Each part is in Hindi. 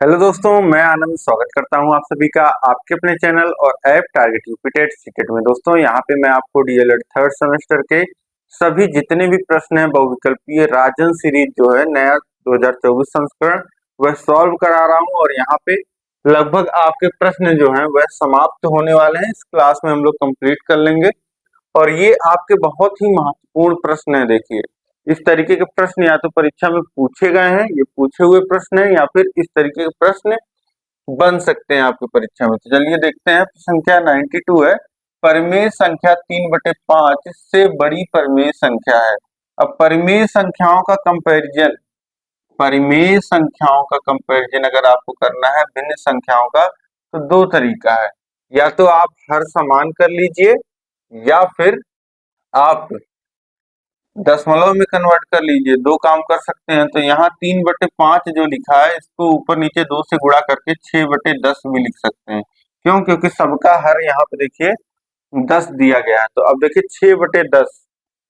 हेलो दोस्तों, मैं आनंद स्वागत करता हूं आप सभी का आपके अपने चैनल और ऐप टारगेट यूपीटेट सीटेट में। दोस्तों यहाँ पे मैं आपको डीएलएड थर्ड सेमेस्टर के सभी जितने भी प्रश्न हैं बहुविकल्पीय राजन सीरीज जो है नया 2024 संस्करण वह सॉल्व करा रहा हूं और यहाँ पे लगभग आपके प्रश्न जो हैं वह समाप्त होने वाले हैं। इस क्लास में हम लोग कंप्लीट कर लेंगे और ये आपके बहुत ही महत्वपूर्ण प्रश्न है। देखिए, इस तरीके के प्रश्न या तो परीक्षा में पूछे गए हैं, ये पूछे हुए प्रश्न है, या फिर इस तरीके के प्रश्न बन सकते हैं आपकी परीक्षा में। तो चलिए देखते हैं। संख्या 92 है। परिमेय संख्या 3/5 से बड़ी परिमेय संख्या है। अब परिमेय संख्याओं का कंपैरिजन अगर आपको करना है भिन्न संख्याओं का, तो दो तरीका है। या तो आप हर समान कर लीजिए या फिर आप दशमलव में कन्वर्ट कर लीजिए। दो काम कर सकते हैं। तो यहाँ 3/5 जो लिखा है इसको ऊपर नीचे 2 से गुणा करके 6/10 भी लिख सकते हैं। क्यों? क्योंकि सबका हर यहाँ पे देखिए 10 दिया गया है। तो अब देखिए 6/10,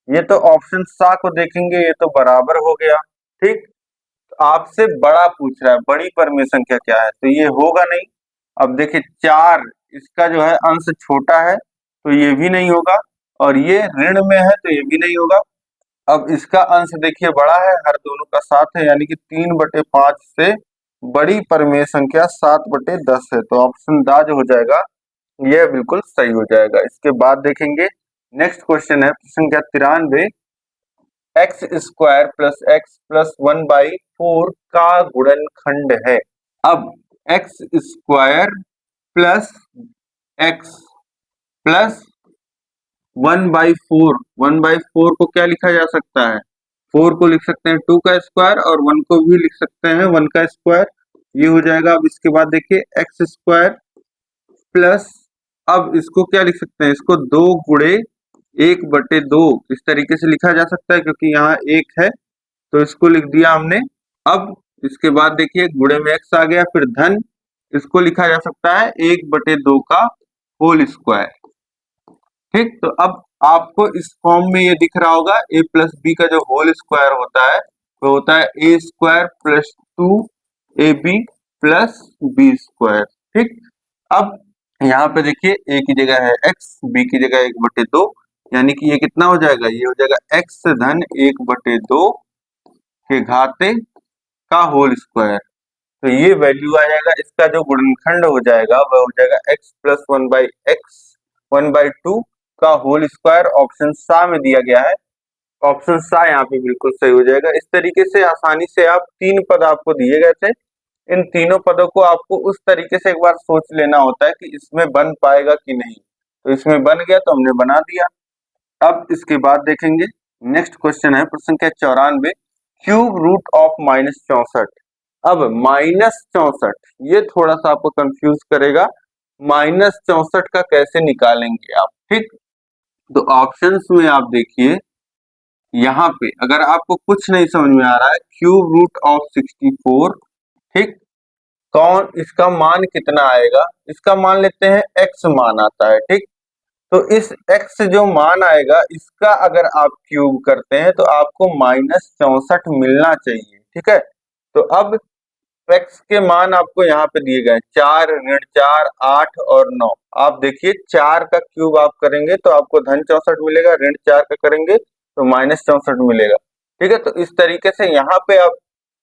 ये तो ऑप्शन सा को देखेंगे, ये तो बराबर हो गया। ठीक, तो आपसे बड़ा पूछ रहा है, बड़ी परिमेय संख्या क्या है, तो ये होगा नहीं। अब देखिए 4, इसका जो है अंश छोटा है तो ये भी नहीं होगा, और ये ऋण में है तो ये भी नहीं होगा। अब इसका अंश देखिए बड़ा है, हर दोनों का 7 है, यानी कि 3/5 से बड़ी परिमेय संख्या 7/10 है। तो ऑप्शन दा जो हो जाएगा यह बिल्कुल सही हो जाएगा। इसके बाद देखेंगे नेक्स्ट क्वेश्चन है संख्या 93। x² प्लस एक्स प्लस 1/4 का गुणनखंड है। अब x² प्लस एक्स प्लस 1/4, 1/4 को क्या लिखा जा सकता है? 4 को लिख सकते हैं 2 का स्क्वायर, और 1 को भी लिख सकते हैं 1 का स्क्वायर। ये हो जाएगा। अब इसके बाद देखिए x² प्लस, अब इसको क्या लिख सकते हैं? इसको 2 गुणे 1/2 इस तरीके से लिखा जा सकता है, क्योंकि यहाँ 1 है तो इसको लिख दिया हमने। अब इसके बाद देखिए गुणे में x आ गया, फिर धन, इसको लिखा जा सकता है 1/2 का होल स्क्वायर। ठीक, तो अब आपको इस फॉर्म में ये दिख रहा होगा a प्लस बी का जो होल स्क्वायर होता है वो होता है a² plus 2ab plus b²। ठीक, अब यहाँ पे देखिए a की जगह है x, b की जगह 1/2, यानी कि ये कितना हो जाएगा? ये हो जाएगा x धन 1/2 के घाते का होल स्क्वायर। तो ये वैल्यू आ जाएगा। इसका जो गुणनखंड हो जाएगा वह हो जाएगा x प्लस 1/2 का होल स्क्वायर। ऑप्शन सा में दिया गया है, ऑप्शन सा यहाँ पे बिल्कुल सही हो जाएगा। इस तरीके से आसानी से आप 3 पद आपको दिए गए थे, इन तीनों पदों को आपको उस तरीके से एक बार सोच लेना होता है कि इसमें बन पाएगा कि नहीं। तो इसमें बन गया तो हमने बना दिया। अब इसके बाद देखेंगे नेक्स्ट क्वेश्चन है प्रश्न संख्या 94। Cube root of -64। अब -64 ये थोड़ा सा आपको कंफ्यूज करेगा। -64 का कैसे निकालेंगे आप? ठीक, तो ऑप्शंस में आप देखिए, यहाँ पे अगर आपको कुछ नहीं समझ में आ रहा है, क्यूब रूट ऑफ 64, ठीक, कौन इसका मान कितना आएगा? इसका मान लेते हैं x मान आता है। ठीक, तो इस x जो मान आएगा इसका अगर आप क्यूब करते हैं तो आपको -64 मिलना चाहिए। ठीक है, तो अब x के मान आपको यहाँ पे दिए गए 4, ऋण 4, 8 और 9। आप देखिए 4 का क्यूब आप करेंगे तो आपको धन 64 मिलेगा, ऋण 4 का करेंगे तो -64 मिलेगा। ठीक है, तो इस तरीके से यहाँ पे आप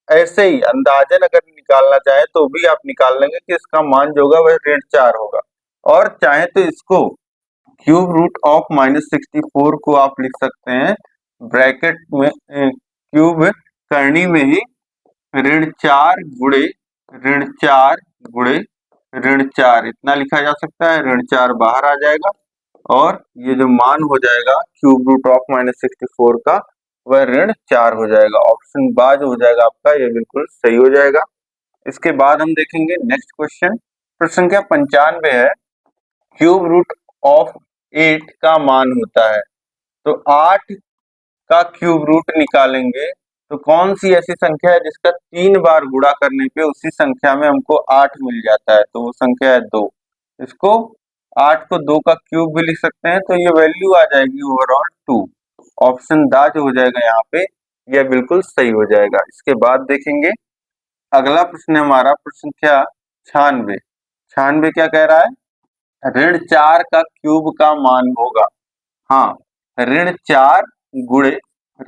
ऐसे ही अंदाजन अगर निकालना चाहे तो भी आप निकाल लेंगे कि इसका मान जो होगा वह ऋण 4 होगा। और चाहे तो इसको क्यूब रूट ऑफ -64 को आप लिख सकते हैं ब्रैकेट में, क्यूब करनी में ही ऋण 4 गुणे ऋण 4 गुणे ऋण 4 इतना लिखा जा सकता है। ऋण 4 बाहर आ जाएगा और ये जो मान हो जाएगा क्यूब रूट ऑफ -64 का वह ऋण 4 हो जाएगा। ऑप्शन बा जो हो जाएगा आपका ये बिल्कुल सही हो जाएगा। इसके बाद हम देखेंगे नेक्स्ट क्वेश्चन, प्रश्न संख्या 95 है। क्यूब रूट ऑफ 8 का मान होता है, तो 8 का क्यूब रूट निकालेंगे तो कौन सी ऐसी संख्या है जिसका 3 बार गुणा करने पे उसी संख्या में हमको 8 मिल जाता है? तो वो संख्या है 2। इसको 8 को 2 का क्यूब भी लिख सकते हैं, तो ये वैल्यू आ जाएगी ओवरऑल 2। ऑप्शन दा जो हो जाएगा यहाँ पे यह बिल्कुल सही हो जाएगा। इसके बाद देखेंगे अगला प्रश्न है हमारा प्रश्न संख्या 96। 96 क्या कह रहा है? ऋण 4 का क्यूब का मान होगा। हाँ, ऋण 4 गुणे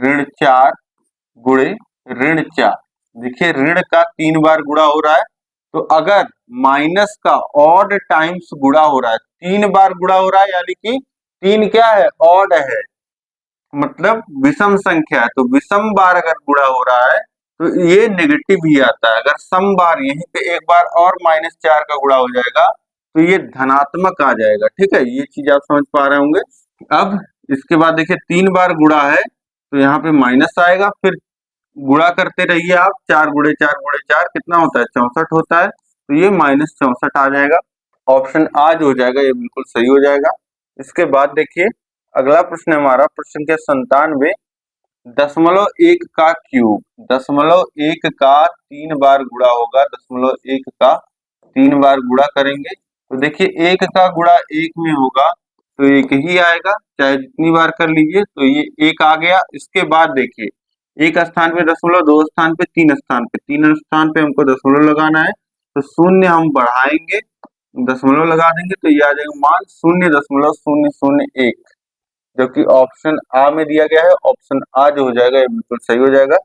ऋण 4 गुणे ऋण 4। देखिए ऋण का 3 बार गुणा हो रहा है, तो अगर माइनस का ऑड टाइम्स गुणा हो रहा है, 3 बार गुणा हो रहा है, यानी कि 3 क्या है? ऑड है, मतलब विषम संख्या है। तो विषम बार अगर गुणा हो रहा है तो ये नेगेटिव ही आता है। अगर सम बार यहीं पे एक बार और -4 का गुणा हो जाएगा तो ये धनात्मक आ जाएगा। ठीक है, ये चीज आप समझ पा रहे होंगे। अब इसके बाद देखिए 3 बार गुणा है तो यहाँ पे माइनस आएगा, फिर गुणा करते रहिए आप, 4 गुणे 4 गुणे 4 कितना होता है? 64 होता है, तो ये -64 आ जाएगा। ऑप्शन आ जो हो जाएगा ये बिल्कुल सही हो जाएगा। इसके बाद देखिए अगला प्रश्न है हमारा प्रश्न संख्या 97। 0.1 का क्यूब, 0.1 का 3 बार गुणा होगा, 0.1 का 3 बार गुणा करेंगे तो देखिए 1 का गुणा 1 में होगा तो 1 ही आएगा, चाहे जितनी बार कर लीजिए, तो ये 1 आ गया। इसके बाद देखिए एक स्थान पे दशमलव, 2 स्थान पे, 3 स्थान पे, 3 स्थान पे हमको दशमलव लगाना है, तो शून्य हम बढ़ाएंगे, दशमलव लगा देंगे तो ये आ जाएगा मान 0.001, जो कि ऑप्शन आ में दिया गया है। ऑप्शन आ जो हो जाएगा ये बिल्कुल सही हो जाएगा।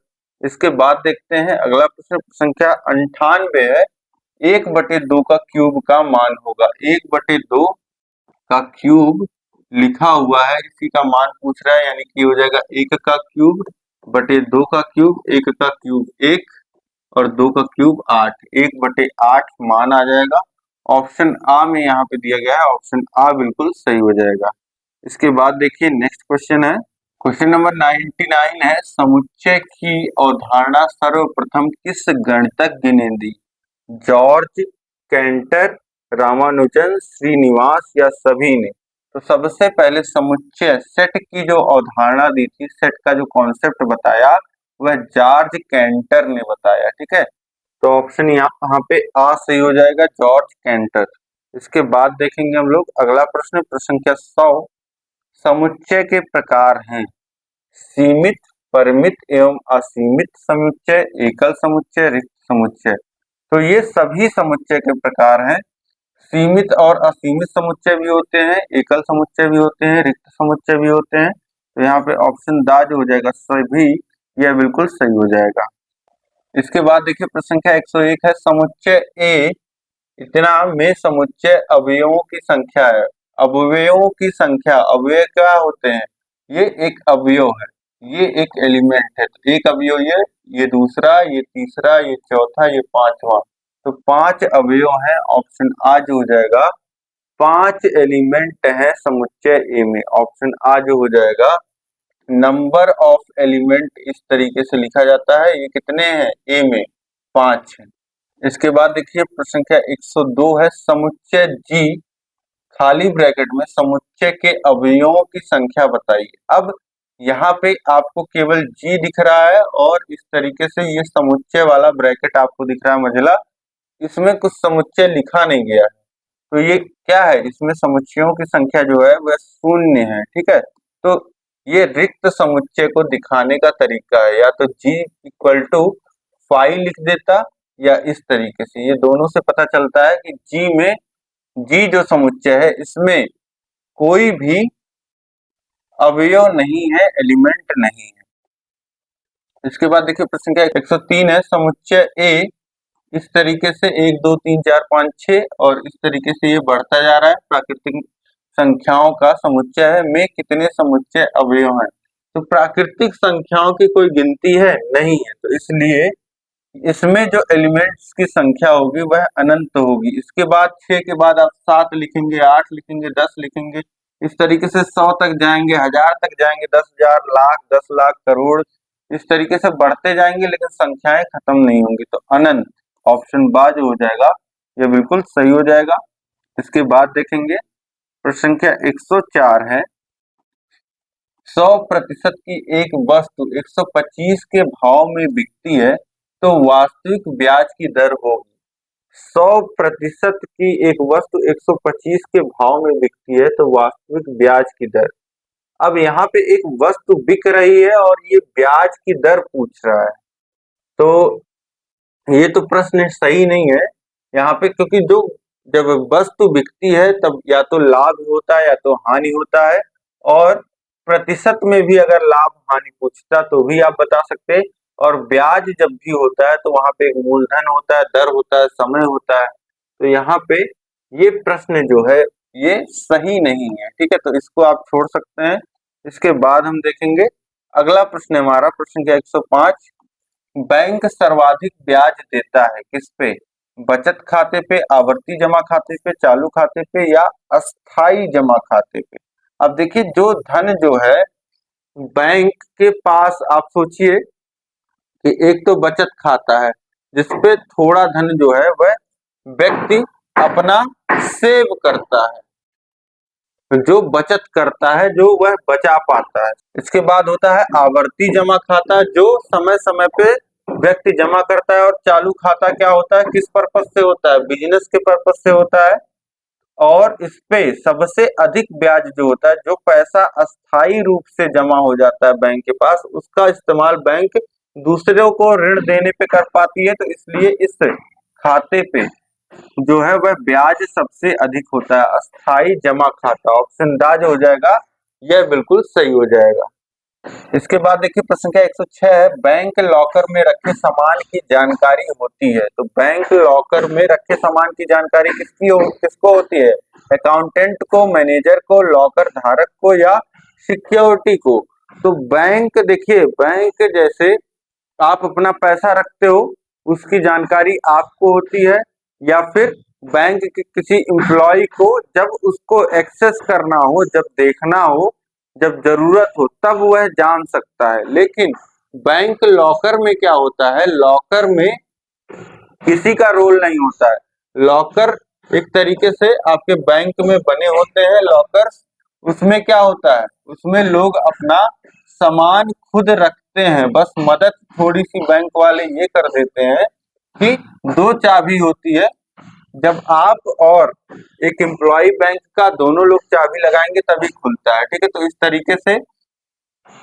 इसके बाद देखते हैं अगला प्रश्न संख्या 98 है। 1/2 का क्यूब का मान होगा। 1/2 का क्यूब लिखा हुआ है, इसी का मान पूछ रहा है, यानी कि हो जाएगा 1 का क्यूब बटे 2 का क्यूब, 1 का क्यूब 1 और 2 का क्यूब 8, 1/8 मान आ जाएगा। ऑप्शन आ में यहाँ पे दिया गया है, ऑप्शन आ बिल्कुल सही हो जाएगा। इसके बाद देखिए नेक्स्ट क्वेश्चन है, क्वेश्चन नंबर 99 है। समुच्चय की अवधारणा सर्वप्रथम किस गणितज्ञ ने दी? जॉर्ज, कैंटर, रामानुजन, श्रीनिवास या सभी ने? तो सबसे पहले समुच्चय सेट की जो अवधारणा दी थी, सेट का जो कॉन्सेप्ट बताया, वह जॉर्ज कैंटर ने बताया। ठीक है, तो ऑप्शन यहाँ पे आ सही हो जाएगा, जॉर्ज कैंटर। इसके बाद देखेंगे हम लोग अगला प्रश्न, प्रश्न संख्या 100। समुच्चय के प्रकार हैं सीमित, परिमित एवं असीमित समुच्चय, एकल समुच्चय, रिक्त समुच्चय। तो ये सभी समुच्चय के प्रकार हैं। सीमित और असीमित समुच्चय भी होते हैं, एकल समुच्चय भी होते हैं, रिक्त समुच्चय भी होते हैं। तो यहाँ पे ऑप्शन दा जो हो जाएगा सभी, यह बिल्कुल सही हो जाएगा। इसके बाद देखिए प्रश्न संख्या 101 है। समुच्चय ए इतना में समुच्चय अवयवों की संख्या है। अवयवों की संख्या, अवयव क्या होते हैं? ये एक अवयव है, ये एक एलिमेंट है। तो एक अवयव ये दूसरा, ये तीसरा, ये चौथा, ये पांचवा, तो 5 अवयव हैं। ऑप्शन आ जो हो जाएगा, 5 एलिमेंट है समुच्चय ए में। ऑप्शन आ जो हो जाएगा। नंबर ऑफ एलिमेंट इस तरीके से लिखा जाता है, ये कितने हैं ए में? 5 है। इसके बाद देखिए प्रश्न संख्या 102 है। समुच्चय जी खाली ब्रैकेट में समुच्चय के अवयवों की संख्या बताइए। अब यहाँ पे आपको केवल जी दिख रहा है और इस तरीके से ये समुच्चय वाला ब्रैकेट आपको दिख रहा है मंझला, इसमें कुछ समुच्चय लिखा नहीं गया है। तो ये क्या है? इसमें समुच्चयों की संख्या जो है वह 0 है। ठीक है, तो ये रिक्त समुच्चय को दिखाने का तरीका है, या तो जी इक्वल टू 5 लिख देता, या इस तरीके से। ये दोनों से पता चलता है कि जी जो समुच्चय है इसमें कोई भी अवयव नहीं है, एलिमेंट नहीं है। इसके बाद देखिए प्रश्न क्या 103 है। समुच्चय ए इस तरीके से 1 2 3 4 5 6 और इस तरीके से ये बढ़ता जा रहा है। प्राकृतिक संख्याओं का समुच्चय है, में कितने समुच्चय अवयव हैं? तो प्राकृतिक संख्याओं की कोई गिनती है नहीं है, तो इसलिए इसमें जो एलिमेंट्स की संख्या होगी वह अनंत होगी। इसके बाद 6 के बाद आप 7 लिखेंगे, 8 लिखेंगे, 10 लिखेंगे, इस तरीके से 100 तक जाएंगे, 1000 तक जाएंगे, 10,000, लाख, 10 लाख, करोड़, इस तरीके से बढ़ते जाएंगे, लेकिन संख्याएं खत्म नहीं होंगी। तो अनंत, ऑप्शन बा जो हो जाएगा ये बिल्कुल सही हो जाएगा। इसके बाद देखेंगे प्रश्न संख्या 104 है। 100% की एक वस्तु 125 के भाव में बिकती है तो वास्तविक ब्याज की दर होगी। 100% की एक वस्तु 125 के भाव में बिकती है तो वास्तविक ब्याज की दर। अब यहाँ पे एक वस्तु बिक रही है और ये ब्याज की दर पूछ रहा है, तो ये तो प्रश्न सही नहीं है यहाँ पे, क्योंकि जो जब वस्तु बिकती है तब या तो लाभ होता है या तो हानि होता है, और प्रतिशत में भी अगर लाभ हानि पूछता तो भी आप बता सकते हैं, और ब्याज जब भी होता है तो वहां पे एक मूलधन होता है, दर होता है, समय होता है। तो यहाँ पे ये प्रश्न जो है ये सही नहीं है, ठीक है, तो इसको आप छोड़ सकते हैं। इसके बाद हम देखेंगे अगला प्रश्न है हमारा, प्रश्न का 105। बैंक सर्वाधिक ब्याज देता है किस पे? बचत खाते पे, आवर्ती जमा खाते पे, चालू खाते पे, या अस्थाई जमा खाते पे? अब देखिए, जो धन जो है बैंक के पास, आप सोचिए कि एक तो बचत खाता है जिसपे थोड़ा धन जो है वह व्यक्ति अपना सेव करता है, जो बचत करता है, जो वह बचा पाता है। इसके बाद होता है आवर्ती जमा खाता, जो समय समय पे व्यक्ति जमा करता है। और चालू खाता क्या होता है, किस पर्पज से होता है? बिजनेस के पर्पज से होता है। और इस पे सबसे अधिक ब्याज जो होता है, जो पैसा अस्थायी रूप से जमा हो जाता है बैंक के पास, उसका इस्तेमाल बैंक दूसरों को ऋण देने पे कर पाती है, तो इसलिए इस खाते पे जो है वह ब्याज सबसे अधिक होता है, अस्थाई जमा खाता। ऑप्शन दा जो हो जाएगा यह बिल्कुल सही हो जाएगा। इसके बाद देखिए प्रश्न का 106 है, बैंक लॉकर में रखे सामान की जानकारी होती है। तो बैंक लॉकर में रखे सामान की जानकारी किसको होती है? अकाउंटेंट को, मैनेजर को, लॉकर धारक को, या सिक्योरिटी को? तो बैंक, देखिए बैंक जैसे आप अपना पैसा रखते हो उसकी जानकारी आपको होती है, या फिर बैंक के किसी एम्प्लॉय को जब उसको एक्सेस करना हो, जब देखना हो, जब जरूरत हो तब वह जान सकता है। लेकिन बैंक लॉकर में क्या होता है, लॉकर में किसी का रोल नहीं होता है। लॉकर एक तरीके से आपके बैंक में बने होते हैं लॉकर्स, उसमें क्या होता है, उसमें लोग अपना सामान खुद रखते हैं, बस मदद थोड़ी सी बैंक वाले ये कर देते हैं कि दो चाबी होती है, जब आप और एक एम्प्लॉय बैंक का दोनों लोग चाबी लगाएंगे तभी खुलता है, ठीक है। तो इस तरीके से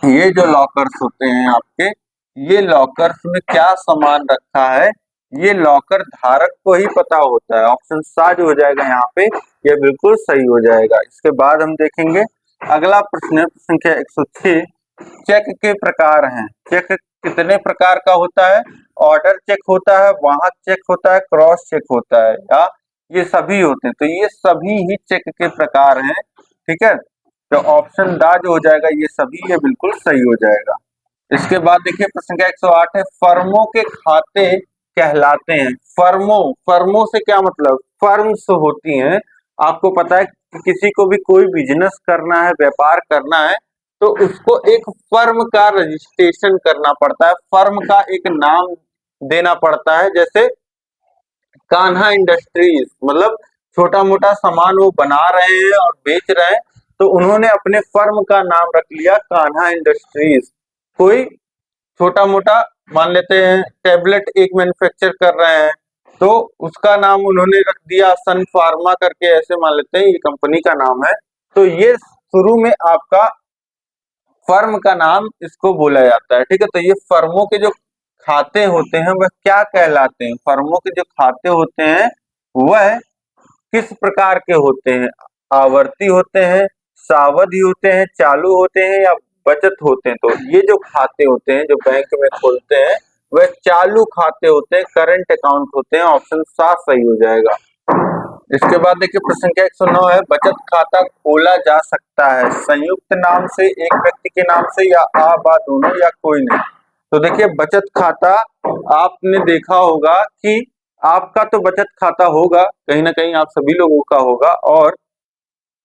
ये जो लॉकर्स होते हैं आपके, ये लॉकर्स में क्या सामान रखा है ये लॉकर धारक को ही पता होता है। ऑप्शन सा जो हो जाएगा यहाँ पे ये बिल्कुल सही हो जाएगा। इसके बाद हम देखेंगे अगला प्रश्न है, संख्या 106। चेक के प्रकार हैं। चेक कितने प्रकार का होता है? ऑर्डर चेक होता है, वाहक चेक होता है, क्रॉस चेक होता है, या ये सभी होते हैं? तो ये सभी ही चेक के प्रकार हैं, ठीक है। तो ऑप्शन दा जो हो जाएगा ये सभी, ये बिल्कुल सही हो जाएगा। इसके बाद देखिए प्रश्न का 108 है, फर्मों के खाते कहलाते हैं। फर्मों, फर्मों से क्या मतलब? फर्म्स होती हैं, आपको पता है कि किसी को भी कोई बिजनेस करना है, व्यापार करना है, तो उसको एक फर्म का रजिस्ट्रेशन करना पड़ता है, फर्म का एक नाम देना पड़ता है। जैसे कान्हा इंडस्ट्रीज, मतलब छोटा मोटा सामान वो बना रहे हैं और बेच रहे हैं, तो उन्होंने अपने फर्म का नाम रख लिया कान्हा इंडस्ट्रीज। कोई छोटा मोटा मान लेते हैं टेबलेट एक मैन्युफैक्चर कर रहे हैं, तो उसका नाम उन्होंने रख दिया सन फार्मा करके, ऐसे मान लेते हैं ये कंपनी का नाम है। तो ये शुरू में आपका फर्म का नाम इसको बोला जाता है, ठीक है। तो ये फर्मों के जो खाते होते हैं वह क्या कहलाते हैं? फर्मों के जो खाते होते हैं वह किस प्रकार के होते हैं? आवर्ती होते हैं, सावधि होते हैं, चालू होते हैं, या बचत होते हैं? तो ये जो खाते होते हैं जो बैंक में खोलते हैं वह चालू खाते होते हैं, करंट अकाउंट होते हैं। ऑप्शन साफ सही हो जाएगा। इसके बाद देखिए प्रश्न का 109 है, बचत खाता खोला जा सकता है संयुक्त नाम से, एक व्यक्ति के नाम से, या आ बा दोनों, या कोई नहीं? तो देखिए बचत खाता आपने देखा होगा कि आपका तो बचत खाता होगा, कहीं ना कहीं आप सभी लोगों का होगा, और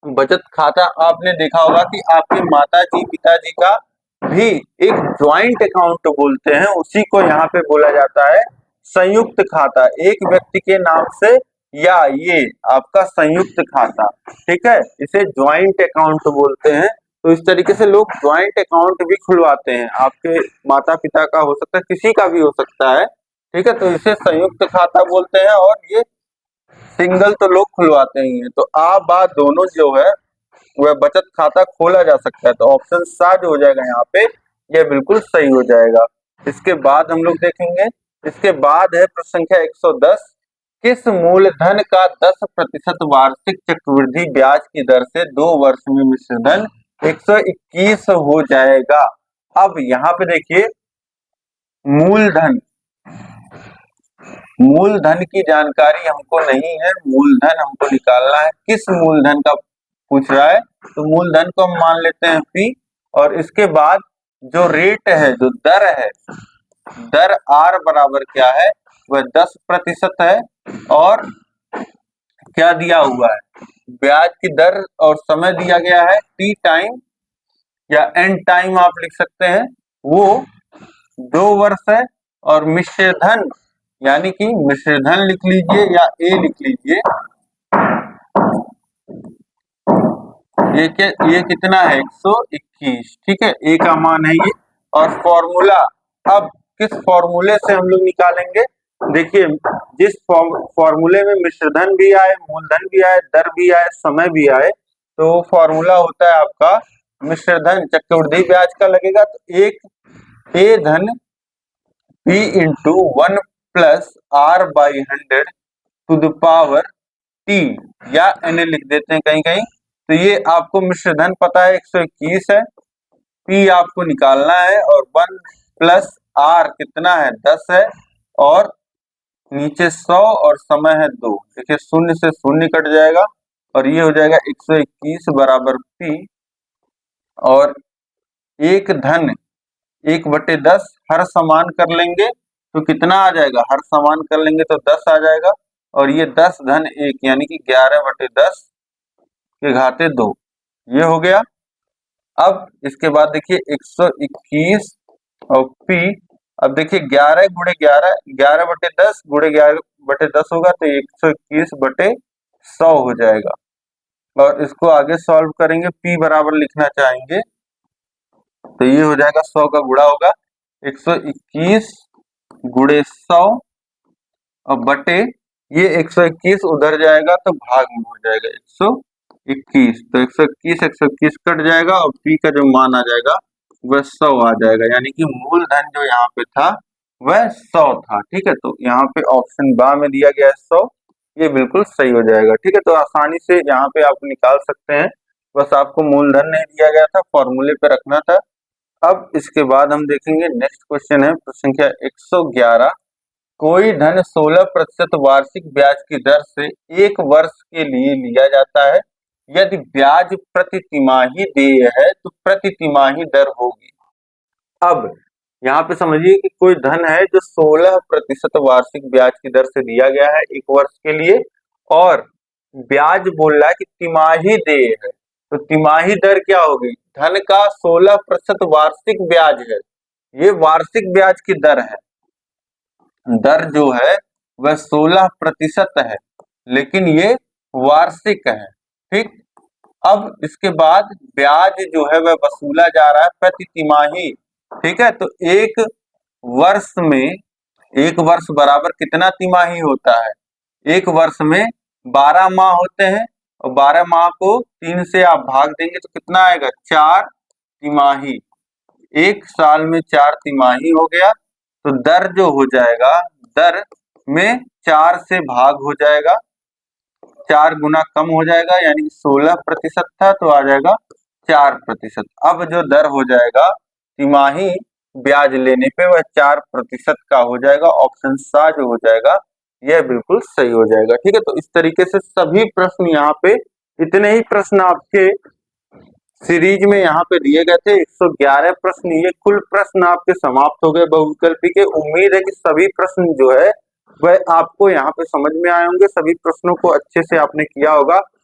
बचत खाता आपने देखा होगा कि आपके माता जी पिताजी का भी एक ज्वाइंट अकाउंट बोलते हैं, उसी को यहाँ पे बोला जाता है संयुक्त खाता, एक व्यक्ति के नाम से, या ये आपका संयुक्त खाता, ठीक है, इसे ज्वाइंट अकाउंट बोलते हैं। तो इस तरीके से लोग ज्वाइंट अकाउंट भी खुलवाते हैं, आपके माता पिता का हो सकता है, किसी का भी हो सकता है, ठीक है। तो इसे संयुक्त खाता बोलते हैं, और ये सिंगल तो लोग खुलवाते ही हैं। तो आ बा दोनों जो है वह बचत खाता खोला जा सकता है। तो ऑप्शन सा जो हो जाएगा यहाँ पे ये बिल्कुल सही हो जाएगा। इसके बाद हम लोग देखेंगे इसके बाद है प्रश्न संख्या 110, किस मूलधन का 10% वार्षिक चक्रवृद्धि ब्याज की दर से 2 वर्ष में मिश्रधन 121 हो जाएगा। अब यहाँ पे देखिए, मूलधन मूलधन की जानकारी हमको नहीं है, मूलधन हमको निकालना है। किस मूलधन का पूछ रहा है, तो मूलधन को हम मान लेते हैं P, और इसके बाद जो रेट है, जो दर है, दर R बराबर क्या है, वह 10% है, और क्या दिया हुआ है, ब्याज की दर और समय दिया गया है T टाइम या N टाइम आप लिख सकते हैं, वो 2 वर्ष है, और मिश्रधन यानी कि मिश्रधन लिख लीजिए या A लिख लीजिए, ये कितना है, 121, ठीक है, A का मान है ये। और फॉर्मूला, अब किस फॉर्मूले से हम लोग निकालेंगे, देखिए जिस फॉर्मूले में मिश्रधन भी आए, मूलधन भी आए, दर भी आए, समय भी आए, तो फॉर्मूला होता है आपका मिश्रधन चक्रवृद्धि ब्याज का लगेगा, तो एक A धन P into 1 plus R by 100 to the power T, या N लिख देते हैं कहीं कहीं। तो ये आपको मिश्रधन पता है 121 है, P आपको निकालना है, और 1 प्लस R कितना है, 10 है, और नीचे 100 और समय है 2। देखिए शून्य से शून्य कट जाएगा, और ये हो जाएगा 121 बराबर P, और एक धन 1/10 हर समान कर लेंगे तो कितना आ जाएगा, हर समान कर लेंगे तो 10 आ जाएगा, और ये 10 धन 1 यानी कि 11/10 के घाते 2, ये हो गया। अब इसके बाद देखिए 121 और P, अब देखिए 11 गुणे 11, 11/10 गुणे 11/10 होगा, तो 121/100 हो जाएगा, और इसको आगे सॉल्व करेंगे, P बराबर लिखना चाहेंगे, तो ये हो जाएगा 100 का गुणा होगा 121 गुणे 100, और बटे ये 121 उधर जाएगा तो भाग में हो जाएगा 121, तो 121 कट जाएगा, और P का जो मान आ जाएगा वह 100 आ जाएगा, यानी कि मूलधन जो यहाँ पे था वह 100 था, ठीक है। तो यहाँ पे ऑप्शन बा में दिया गया है 100, ये बिल्कुल सही हो जाएगा, ठीक है। तो आसानी से यहाँ पे आप निकाल सकते हैं, बस आपको मूलधन नहीं दिया गया था, फॉर्मूले पे रखना था। अब इसके बाद हम देखेंगे नेक्स्ट क्वेश्चन है प्रश्न संख्या 111, कोई धन 16% वार्षिक ब्याज की दर से 1 वर्ष के लिए लिया जाता है, यदि ब्याज प्रति तिमाही देय है तो प्रति तिमाही दर होगी। अब यहाँ पे समझिए कि कोई धन है जो 16% वार्षिक ब्याज की दर से दिया गया है 1 वर्ष के लिए, और ब्याज बोल रहा है कि तिमाही देय है, तो तिमाही दर क्या होगी, धन का 16% वार्षिक ब्याज है, ये वार्षिक ब्याज की दर है, दर जो है वह 16% है, लेकिन ये वार्षिक है, ठीक। अब इसके बाद ब्याज जो है वह वसूला जा रहा है प्रति तिमाही, ठीक है। तो एक वर्ष बराबर कितना तिमाही होता है, एक वर्ष में 12 माह होते हैं, और 12 माह को 3 से आप भाग देंगे तो कितना आएगा, 4 तिमाही, एक साल में 4 तिमाही हो गया, तो दर जो हो जाएगा, दर में 4 से भाग हो जाएगा, 4 गुना कम हो जाएगा, यानी कि 16% था तो आ जाएगा 4%। अब जो दर हो जाएगा तिमाही ब्याज लेने पे वह 4% का हो जाएगा, ऑप्शन सा जो हो जाएगा यह बिल्कुल सही हो जाएगा, ठीक है। तो इस तरीके से सभी प्रश्न यहाँ पे, इतने ही प्रश्न आपके सीरीज में यहाँ पे दिए गए थे, 111 प्रश्न, ये कुल प्रश्न आपके समाप्त हो गए बहुविकल्पी के। उम्मीद है कि सभी प्रश्न जो है वह आपको यहाँ पे समझ में आए होंगे, सभी प्रश्नों को अच्छे से आपने किया होगा।